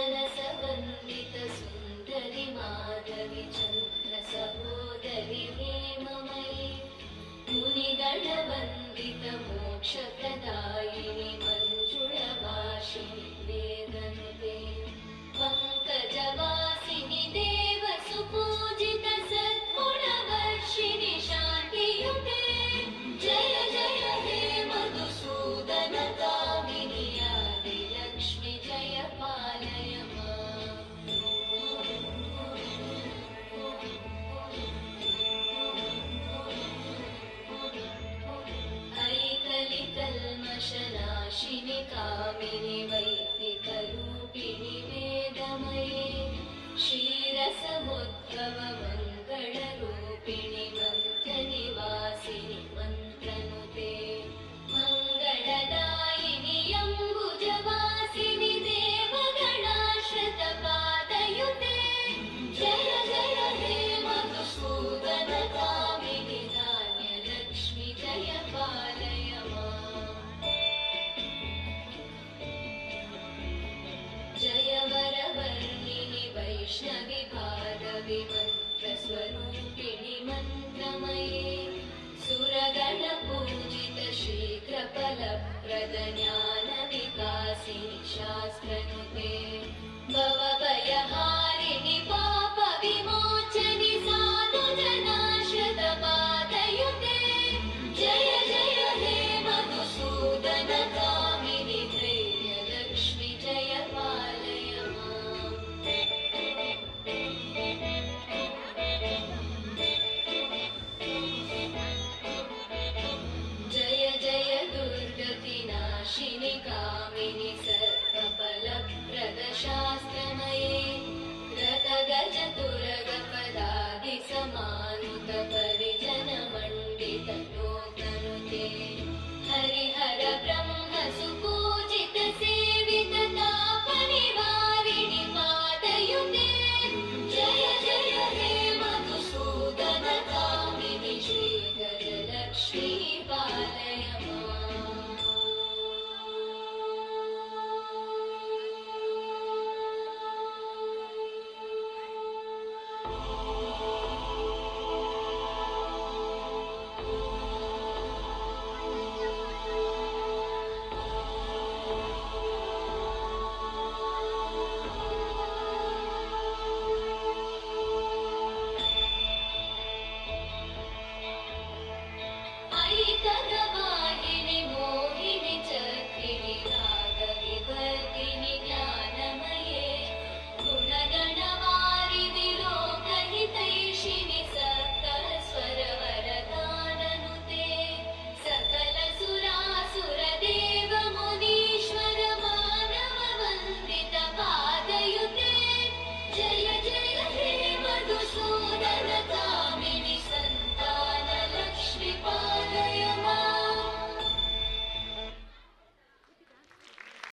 सुमनसवन्दित सुन्दरि माधवि चन्द्र सहोदरि हेममयि मुनिगणवन्दित मोक्षप्रदायिनि मञ्जुळभाषिणि वेदनुते पङ्कजवासिनि देवसुपूजित सद्गुणवर्षिणि शान्तियुते जय जय हे मधुसूदन कामिनि आदिलक्ष्मि जय पालय कल्मषनाशिनि कामिनि वैदिकरूपिणि वेदमये क्षीरसमुद्भव मङ्गलरूपिणि मन्त्रनिवासिनि मन्त्रनुते मङ्गलदायिनि अम्बुजवासिनि देवगणाश्रितपादयुते जय जय हे मधुसूदन कामिनि धान्यलक्ष्मि जय पालय जय वरवर्णिनि वैष्णवि भार्गवि मन्त्रस्वरूपिणि मन्त्रमये सुरगणपूजित शीघ्रफलप्रद ज्ञानविकासिनि शास्त्रनुते भवभयहा